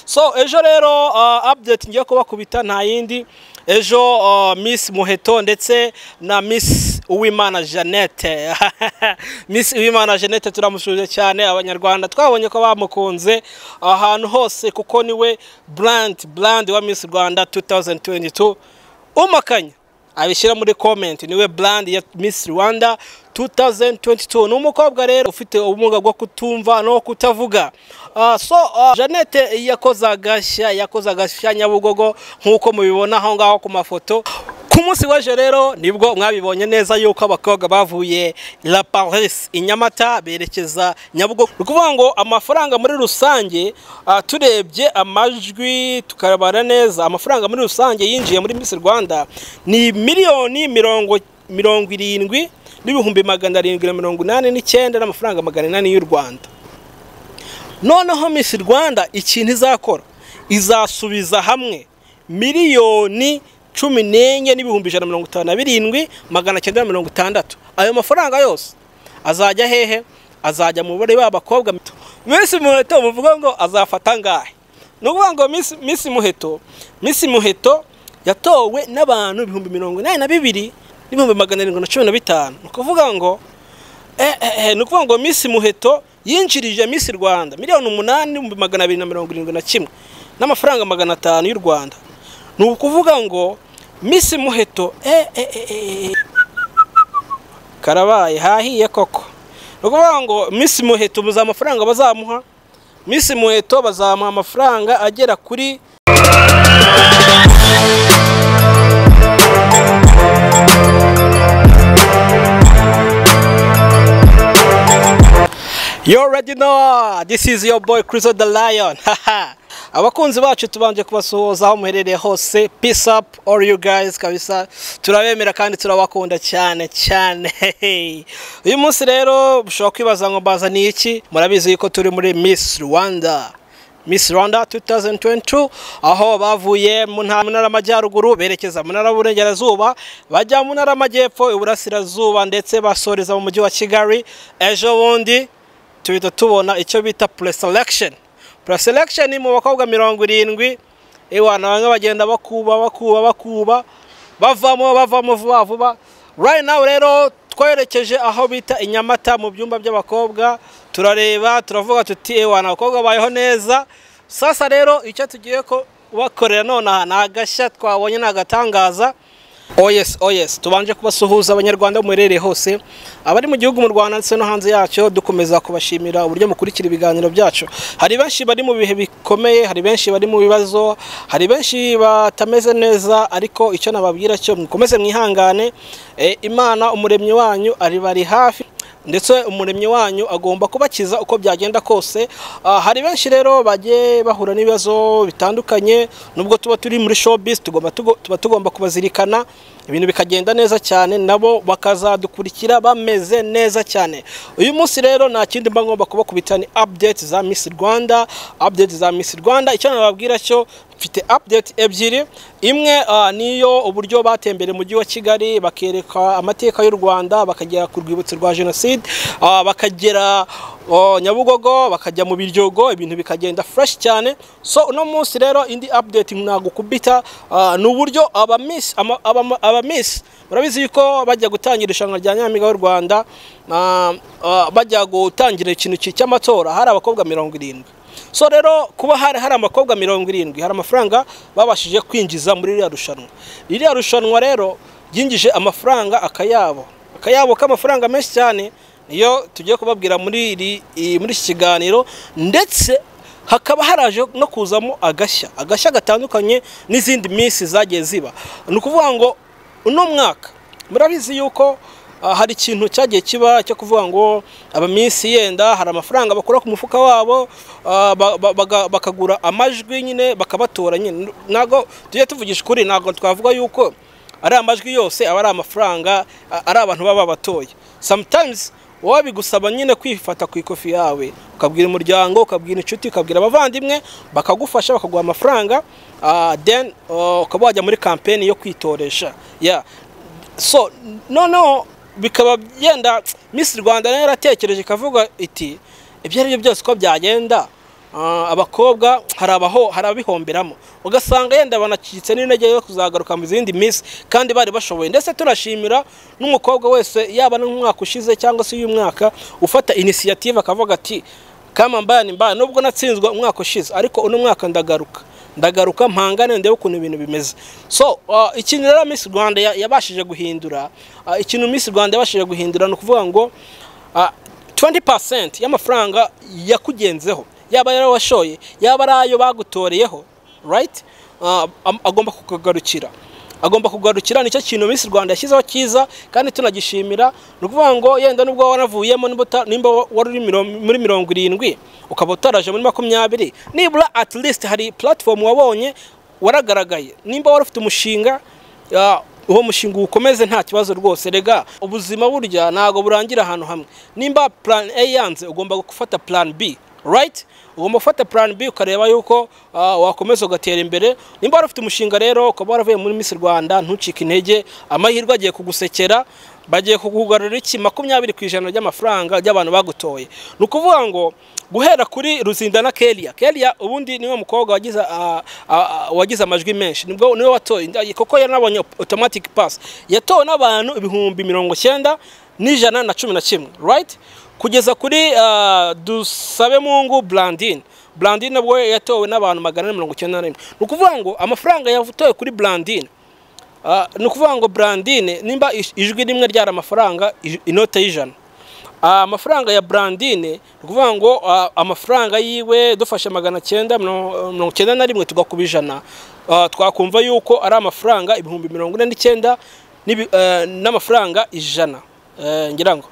So ejo rero update ngiye kubakubita nta yindi. Ejo Miss Muheto ndetse na Miss Uwimana Jeannette Miss Uwimana Jeannette turamushuje cyane abanyarwanda twabonye ko bamukunze ahantu hose kuko niwe brand wa Miss Rwanda 2022 umakanya abishyira muri comment niwe brand ya Miss Rwanda 2022 n'umukobwa rero ufite ubumuga bwo kutumva no kutavuga. Jeannette yakoze agashya Nyabugogo nkuko mubibona aho ngaho ku mafoto. Ku munsi w'ejo rero nibwo mwabibonye neza yuko abakobwa bavuye La Paris Inyamata berekeza Nyabugogo. Ukuvuga ngo amafaranga muri rusange turebye amajwi tukarabara neza amafaranga muri rusange yinjiye muri Miss Rwanda ni miliyoni 70 n'ibihumbi 789 n'amafaranga 800 y'u Rwanda. Noneho Miss Rwanda ikintu izakora izasubiza hamwe miliyoni 14 n'ibihumbi 157 960. Ayo mafaranga yose azajya hehe? Azajya mu bari b'abakobwa. Miss Muheto muvuga ngo azafata ngahe? Nukuvuga ngo Miss Muheto yatowe n'abantu 82 n'ibihumbi 715. Nukuvuga ngo nukuvuga ngo Miss Muheto yinjirije Miss Rwanda miliyoni 8,271 n'amafaranga 500 y'u Rwanda. Nukuvuga ngo Miss Muheto karabaye hahiye koko. Nukuvuga ngo Miss Muheto muza amafaranga bazamuha Miss Muheto bazamuha amafaranga agera kuri You already know, this is your boy Chriso the Lion. Abakunzi bacu tubanje kubasuhuza aho muherereye hose. Peace up all you guys kabisa. Turabemera kandi turabakunda cyane. Uyu munsi rero bushobora kwibaza ngo baza ni iki? Murabizi yuko turi muri Miss Rwanda 2022 aho bavuye mu ntara y'Amajyaruguru berekeza mu ntara y'Uburengerazuba bajya mu ntara y'Amajyepfo Iburasirazuba ndetse basoreza mu mujyi wa Kigali. Ejo bundi tuhita tubona icyo bita pre-selection mu bakobwa 70 ewana bamwe bagenda bakuba bavamo vuba. Right now rero twerekeje aho bita Inyamata mu byumba by'abakobwa turareba turavuga tuti ewana abakobwa bayeho neza. Sasa rero icyo tugiye ko bakorera none nagashya twabonye nagatangaza. Oh yes tubanje kubasuhuza abanyarwanda muherereye hose abari mu gihugu mu Rwanda ndetse no hanze yacyo dukomeza kubashimira uburyo mukurikira ibiganiro byacu. Hari benshi bari mu bihe bikomeye, hari benshi bari mu bibazo, hari benshi batameze neza, ariko icyo nababwira cyo mukomeze mwihangane. Imana umuremyi wanyu ari bari hafi ndetse umuremyi wanyu agomba kubakiza uko byagenda kose. Hari benshi rero bagiye bahura n'ibibazo bitandukanye, nubwo tuba turi muri showbiz tugomba kubazirikana ibintu bikagenda neza cyane nabo bakazadukurikira bameze neza cyane. Uyu munsi rero nta kindi mba ngomba kubakubitana update za Miss Rwanda. Icyo nababwira cyo mfite update ebyiri. Imwe niyo uburyo batembere mu mujyi wa Kigali bakereka amateka y'u Rwanda, bakagera ku rwibutso rwa Jenoside, bakagera Nyabugogo, bakajya mu Biryogo, ibintu bikagenda fresh cyane. So uno munsi rero indi update nagukubita n'uburyo aba Miss murabizi yuko bajya gutangira ishanwa rya Nyampinga y'u Rwanda, bajya gutangira ikintu cy'amatora hari abakobwa 70. So rero kuba hari amakobwa 70 hari amafaranga babashije kwinjiza muri iriya rushanwa rero yinjije amafaranga akayabo k'amafaranga menshi cyane. Niyo tugiye kubabwira muri iki kiganiro, ndetse hakaba haraje no kuzamo agashya gatandukanye n'izindi Miss zagiye ziba. Nukuvuga ngo uno mwaka murabizi yuko hari ikintu cyagiye kiba cyo kuvuga ngo aba Miss yenda hari amafaranga bakora ku mufuka wabo bakagura amajwi nyine bakabatora nyine. Nago tujye tuvugisha kuri, nago twavuga yuko ari amajwi yose aba ari amafaranga ari abantu baba batoye. Sometimes wabigusaba nyine kwifata ku ikofi yawe ukabwira umuryango, ukabwira inshuti, ukabwira abavandimwe bakagufasha bakaguha amafaranga, then ukaba wajya muri campaign yo kwitoresha. So no bikaba yenda Miss Rwanda yaratekereje ikavuga iti ibyo ari byo byose ko byagenda abakobwa hari abihomberamo ugasanga yenda banacitse n'intege yo kuzagaruka mu zindi Miss kandi bari bashoboye. Ndetse turashimira n'umukobwa wese yaba n'umwaka ushize cyangwa se uyu mwaka ufata initiative akavuga ati kama mbani nubwo natsinzwe umwaka ushize ariko uno mwaka ndagaruka mpangane ndebe ukuntu ibintu bimeze. So ikintu rero Miss Rwanda yabashije guhindura no kuvuga ngo 20% y'amafaranga yakugenzeho yaba yari washoye yaba arayo bagutoreyeho right, agomba kugarukira nicyo kintu Miss Rwanda yashyizeho cyiza kandi tunagishimira. No kuvuga ngo yenda nubwo waravuyemo nimba wari muri 70 ukaba utaraje muri 20 nibura at least hari platform wabonye waragaragaye. Nimba wari ufite umushinga uwo mushinga ukomeze nta kibazo rwose. Rega ubuzima burya nago burangira ahantu hamwe. Nimba plan A yanze ugomba gufata plan B, right? Ugomba gufata plan B ukareba yuko wakomeza ugatera imbere. Nimba wari ufite umushinga rero ukaba waravuye muri Miss Rwanda ntucike intege, amahirwe agiye kugusekera, bagiye kugugarurira iki 20% ry'amafaranga y'abantu bagutoye. Nukuvuga ngo guhera kuri Ruzinda na Kelia ubundi niwe mukobwa wagize amajwi menshi, niwe watoye koko yanabonye automatic pass, yatowe n'abantu 90,111, right? Kugeza kuri Dusabemungu Blandine nabwo yatowe n'abantu 191. Nukuvuga ngo amafaranga yavutoye kuri Blandine nukuvuga ngo Blandine nimba ijwi rimwe ryara amafaranga inote y'ijana, amafaranga ya Blandine nukuvuga ngo amafaranga yiwe dufashe 991 tugakubijana, twakumva yuko ari amafaranga 49,000 n'amafaranga ijana, ngira ngo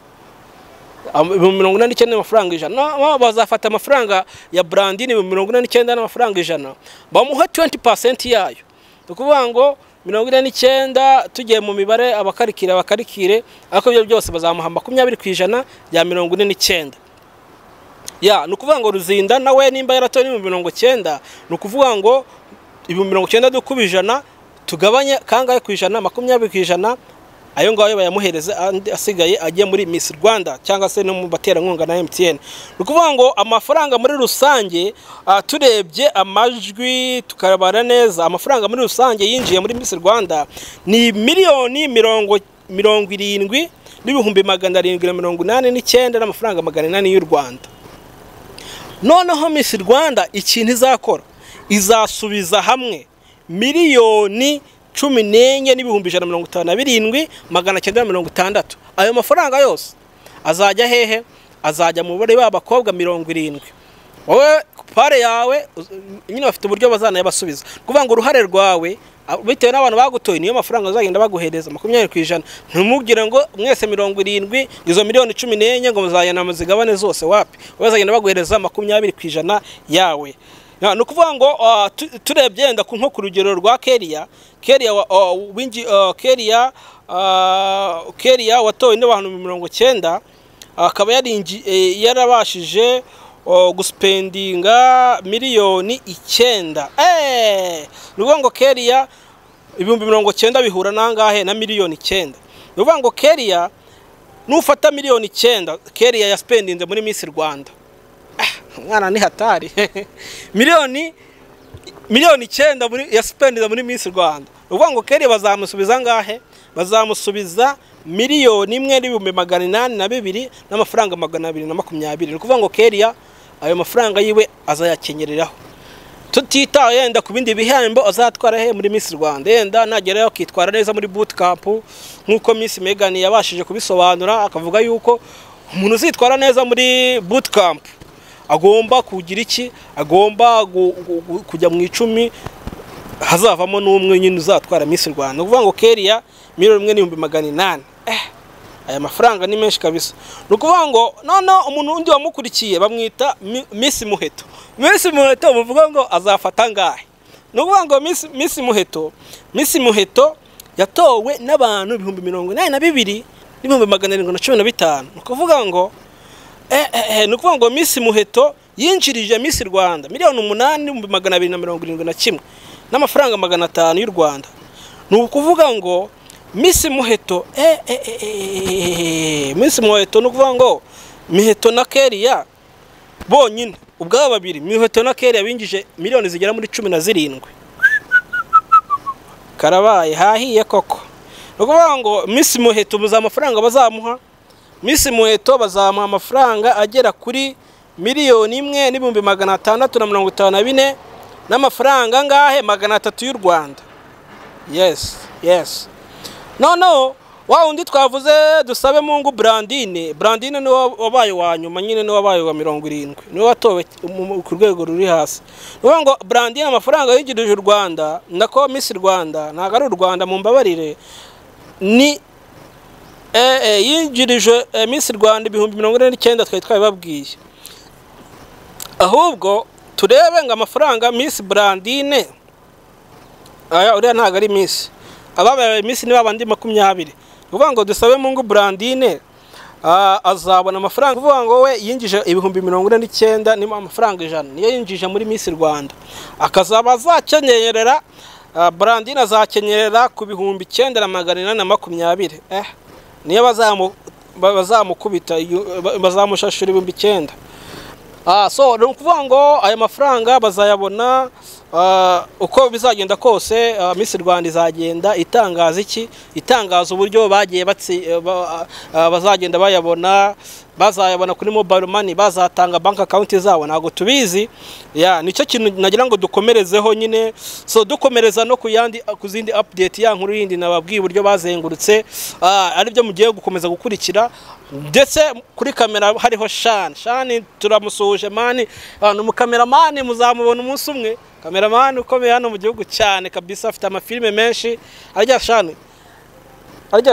49 amafaranga ijana. Bazafata amafaranga ya Blandine 49 n'amafaranga ijana bamuha 20% yayo. Nukuvuga ngo 49 tugiye mu mibare abakarikire ariko byo byose bazamuha 20% ya 49. Nukuvuga ngo Ruzinda nawe nimba yaratoye 90, nukuvuga ngo 90 dukubijana tugabanye kangahe ku ijana 20%, ayo ngayo bayamuhereze asigaye agiye muri Miss Rwanda cyangwa se no mu baterankunga na MTN. Nukuvuga ngo amafaranga muri rusange turebye amajwi tukarabara neza, amafaranga muri rusange yinjiye muri Miss Rwanda ni 1,70,789 n'amafaranga 800 y'u Rwanda. Noneho Miss Rwanda ikintu izakora izasubiza hamwe miliyoni 14,157,960. Ayo mafaranga yose azajya hehe? Azajya mu bari b'abakobwa 70. Wowe pare yawe nyine bafite uburyo bazanayabasubiza. Kuvuga ngo uruhare rwawe bitewe n'abantu bagutoye niyo mafaranga azagenda baguhereza 20%. Ntumugire ngo mwese 70 izo miliyoni 14 ngo muzayana muzigabane zose, wapi? Bazagenda baguhereza 20% yawe. Nukuvuga ngo turebye yenda nko ku rugero rwa Kelia watowe n'abantu 90, akaba yarabashije guspendinga miliyoni 9. Nukuvuga ngo Kelia 90 bihura nangahe na miliyoni 9. Nukuvuga ngo Kelia nufata miliyoni 9 Kelia yaspendinze muri Miss Rwanda, mwana ni hatari. miliyoni 9 muri yaspendinze muri Miss Rwanda. Nukuvuga ngo Kelia bazamusubiza ngahe? Bazamusubiza 1,882 n'amafaranga 220. Nukuvuga ngo Kelia ayo mafaranga yiwe azayakenyereraho, tutitaye yenda ku bindi bihembo azatwara he muri Miss Rwanda. Yenda nagerayo kitwara neza muri bootcamp nkuko Miss Megan yabashije kubisobanura, akavuga yuko umuntu uzitwara neza muri bootcamp agomba kugira iki? Agomba kujya mu 10 hazavamo n'umwe nyine uzatwara Miss Rwanda. Nukuvuga ngo Kelia 1,800. Aya mafaranga ni menshi kabisa. Nukuvuga ngo none umuntu undi wamukurikiye bamwita Miss Muheto. Miss Muheto muvuga ngo azafata ngahe? Nukuvuga ngo Miss Muheto yatowe n'abantu 82,715. Nukuvuga ngo nukuvuga ngo Miss Muheto yinjirije Miss Rwanda 8,271 n'amafaranga 500 y'u Rwanda. Nukuvuga ngo Miss Muheto Miss Muheto nukuvuga ngo Miheto na Kelia bonyine ubwabo babiri Muheto na Kelly binjije miliyoni zigera muri 17. Karabaye hahiye koko. Nukuvuga ngo Miss Muheto muza amafaranga bazamuha. Miss Muheto bazamuha amafaranga agera kuri miliyoni 1,654 n'amafaranga ngahe 300 y'u Rwanda. Yes. No. Wa undi twavuze dusabe Mungu Brandine ni wabaye wa nyuma nyine ni wabaye wa 70 ni watowe ku rwego ruri hasi. Nuvuga ngo Brandine amafaranga yinjirije u Rwanda nako Miss Rwanda ntago ari u Rwanda mu mbabarire ni yinjirije Miss Rwanda 49 twari twababwiye. Ahubwo turebe ngo amafaranga Miss Brandine aya uriya ntago ari Miss ababaye Miss ni babandi 20. Uvuga ngo dusabe Mungu Brandine azabona amafaranga. Uvuga ngo we yinjije 49 ni amafaranga 100 niyo yinjije muri Miss Rwanda. Akazaba azakenyerera Brandine azakenyerera ku 9,820. Niyo bazamukubita bazamushashura 9,000. So no kuvuga ngo aya mafaranga bazayabona uko bizagenda kose. Miss Rwanda izagenda itangaza iki itangaza uburyo bagiye bazagenda bazayabona kuri mobile money bazatanga bank account zabo ntago tubizi nicyo kintu nagira ngo dukomerezeho nyine. So dukomereza no kuzindi update ya nkuru yindi nababwiye uburyo bazengurutse ari byo mugiye gukomeza gukurikira. Ndetse kuri kamera hariho Shani turamusuhuje mani mu cameraman muzamubona umunsi umwe. Cameraman ukomeye hano mu gihugu cyane kabisa afite amafilme menshi. Arya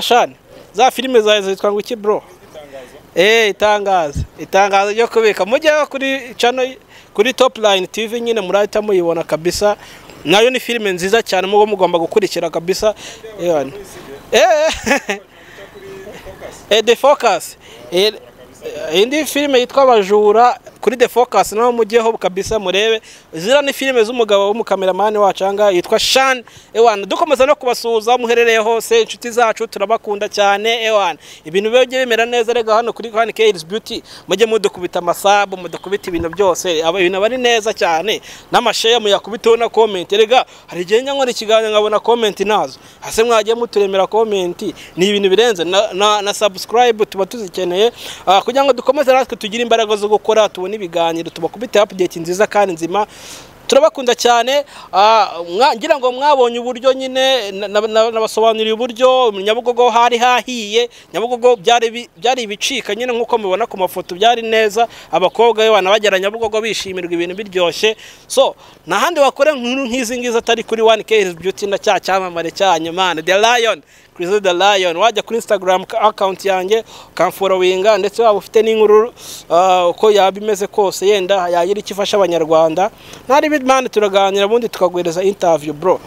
Shani za filme zawe zitwa ngo iki bro? Itangazo ryo kubika mujye kuri channel kuri Top Line TV nyine murahita muyibona kabisa. Nayo ni filme nziza cyane mugomba gukurikira kabisa. The Focus. Indi filme yitwa Abajura kuri The Focus naho mujyeho kabisa murebe. Zira ni filme z'umugabo w'umukameramani wacanga yitwa Shan. Dukomeza no kubasuhuza muherereye hose inshuti zacu turabakunda cyane. Ibintu byo bimera neza rega hano kuri Kelly's Beauty mujye mudukubita amasabu mudukubita ibintu byose ibintu bari neza cyane n'amashare muyakubiteho na comment rega hari gihe nkora ikiganiro nkabona comment nazo hase mwagiye muturemera comment ni ibintu birenze na subscribe tuba tuzikeneye kugira ngo dukomeze natwe tugira imbaraga zo gukora tubone ibiganiro tubakubite update nziza kandi nzima. Turabakunda cyane ngira ngo mwabonye uburyo nyine nabasobanuriye uburyo Nyabugogo hari hahiye. Nyabugogo byari ibicika nyine nkuko mubona ku mafoto byari neza. Abakobwa bana bagera Nyabugogo bishimirwa ibintu biryoshye. So nahandi bakore nkuru nkizi ngiza atari kuri 1Kelly's Beauty na cyamamare cyanyu man The Lion Chris The Lion. Wajya kuri Instagram account yanjye ukamfollowinga ndetse waba ufite n'inkuru uko yabimeze kose yenda yagira ikifasha abanyarwanda nari bidman turaganira bundi tukagwereza interview bro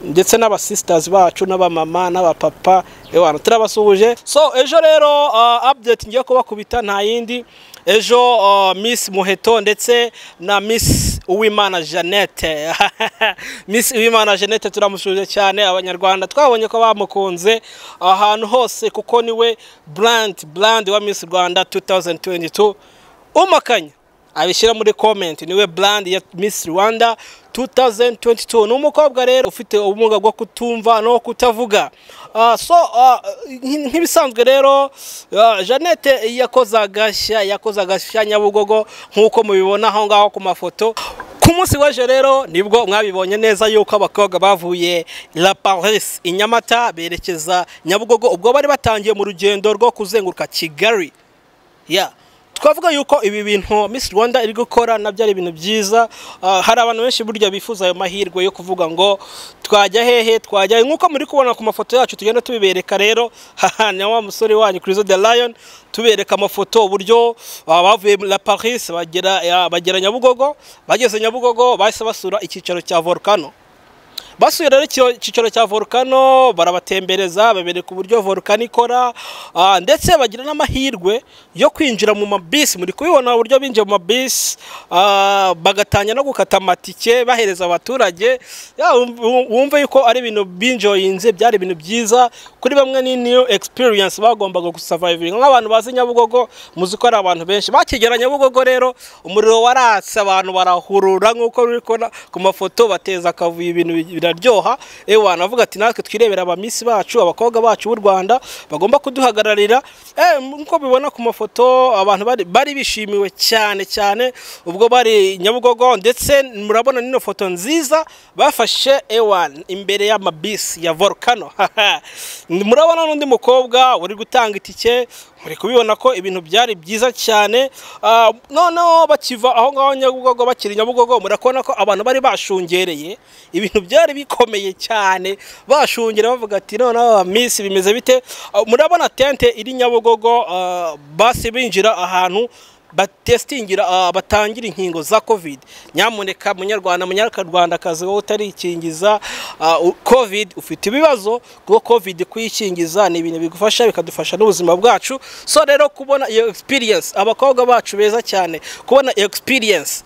ndetse n'aba sisters bacu n'abamama n'abapapa turabasuhuje. So ejo rero update ngiye kubakubita nta yindi. Ejo Miss Muheto ndetse na Miss Uwimana Jeannette Miss Uwimana Jeannette turamushuje cyane. Abanyarwanda twabonye ko bamukunze ahantu hose kuko niwe brand wa Miss Rwanda 2022 umakanya abishyira muri comment niwe brand ya Miss Rwanda 2022. N'umukobwa rero ufite ubumuga bwo kutumva no kutavuga. Nk'ibisanzwe rero Jeannette yakoze agashya Nyabugogo nkuko mubibona aho ngaho ku mafoto. Ku munsi w'ejo rero nibwo mwabibonye neza yuko abakobwa bavuye La Paris Inyamata berekeza Nyabugogo ubwo bari batangiye mu rugendo rwo kuzenguruka Kigali. Twavuga yuko ibi bintu Miss Rwanda iri gukora nabyo ari ibintu byiza. Hari abantu benshi burya bifuza ayo mahirwe yo kuvuga ngo twajya hehe twajya nkuko muri kubona ku mafoto yacu tugenda tubibereka. Rero na wa musore wanyu Chris The Lion tubereka amafoto uburyo bavuye La Paris bagera Nyabugogo. Bageze Nyabugogo bahise basura ikicaro cya Volcano. basuye rero icyicaro cya volcano barabatembereza babereka uburyo volcano ikora ndetse bagira n'amahirwe yo kwinjira mu mabisi muri kubibona uburyo binjiye mu mabisi bagatanya no gukata amatike bahereza abaturage wumve yuko ari ibintu binjoyinze byari ibintu byiza kuri bamwe ni new experience bagombaga gusurvivinga nk'abantu bazi Nyabugogo muzi ko ari abantu benshi bakigera Nyabugogo rero umuriro waratse abantu barahurura nk'uko uri kubona ku mafoto bateza akavuye ibintu biraryoha navuga ati natwe twirebera abamisi bacu abakobwa bacu b'u Rwanda bagomba kuduhagararira nkuko bibona ku mafoto abantu bari bishimiwe cyane ubwo bari Nyabugogo ndetse murabona nino foto nziza bafashe imbere y'amabisi ya volcano murabona n'undi mukobwa uri gutanga itike muri kubibona ko ibintu byari byiza cyane noneho bakiva aho ngaho Nyabugogo bakiri Nyabugogo murakona ko abantu bari bashungereye ibintu byari bikomeye cyane bashungera bavuga ati noneho Miss bimeze bite murabona tente iri Nyabugogo basi binjira ahantu batestingira batangira inkingo za covid nyamuneka munyarwandakazi wowe utarikingiza covid ufite ibibazo kuko covid kuyikingiza ni ibintu bigufasha bikadufasha n'ubuzima bwacu so rero kubona iyo experience abakobwa bacu beza cyane kubona iyo experience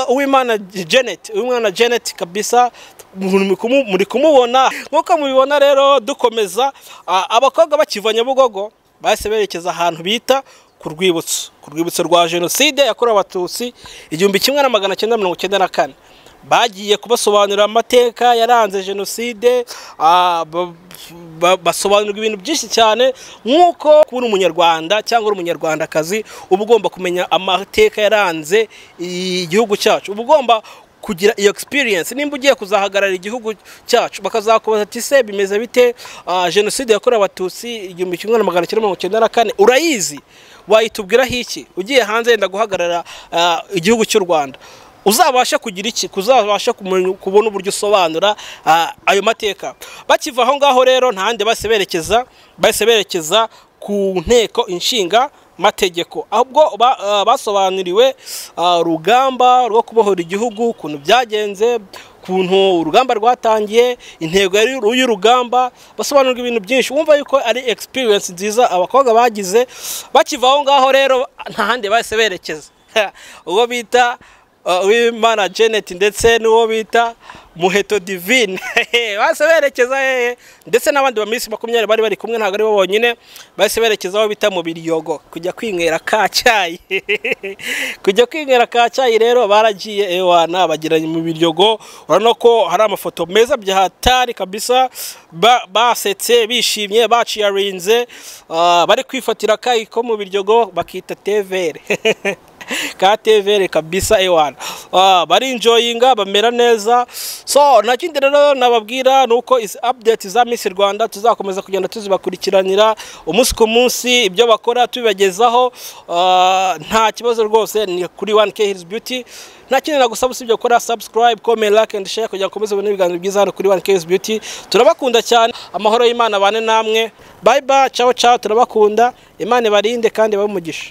Uwimana Janet kabisa muri kumubona nkuko mubibona rero dukomeza abakobwa bakiva Nyabugogo bahise berekeza ahantu bita ku rwibutso rwa jenoside yakorewe abatutsi 1994 bagiye kubasobanurira amateka yaranze jenoside basobanurira ibintu byinshi cyane nkuko kuri umunyarwanda cyangwa umunyarwandakazi ugomba kumenya amateka yaranze igihugu cyacu ugomba kugira iyo experience nimba ugiye kuzahagarara igihugu cyacu bakazakubaza ati se bimeze bite jenoside yakorewe abatutsi 1994 urayizi wayitubwiraho iki ugiye hanze yenda guhagarara igihugu cy'u Rwanda uzabasha kugira iki kuzabasha kubona uburyo usobanura ayo mateka bakiva aho ngaho rero ntahande baseberekeza ku nteko inshinga mategeko ahubwo basobanuriwe urugamba rwo kubohora igihugu kuntu byagenze kuntu urugamba rwatangiye intego y'urugamba basobanurwa ibintu byinshi wumva yuko ari experience nziza abakobwa bagize bakiva aho ngaho rero ntahande baseberekeza uwo bita Uwimana Janet ndetse n'uwo bita Muheto Divine base berekeza ndetse n'abandi ba Miss 20 bari kumwe ntago ari bo bonyine base berekeza aho bita mu Biryogo kujya kwinywera ka cyayi rero baragiye bagiranye mu Biryogo urano ko hari amafoto meza byahatari kabisa basetse bishimye baciyarinze bari kwifatira kayi ko mu Biryogo bakita TVR KTV kabisa bari enjoyinga bamera neza so nakindi rero nababwira nuko is update za Miss Rwanda tuzakomeza kugenda tuzibakurikiranira umunsi ku munsi ibyo bakora tubibagezaho nta kibazo rwose ni kuri 1K Hills Beauty nakindi nagusaba usibye gukora subscribe comment like and share kugira komeze ubone ibiganiro byiza hano kuri 1K Hills Beauty turabakunda cyane amahoro y'Imana bane namwe bye bye ciao turabakunda Imana barinde kandi bamugisha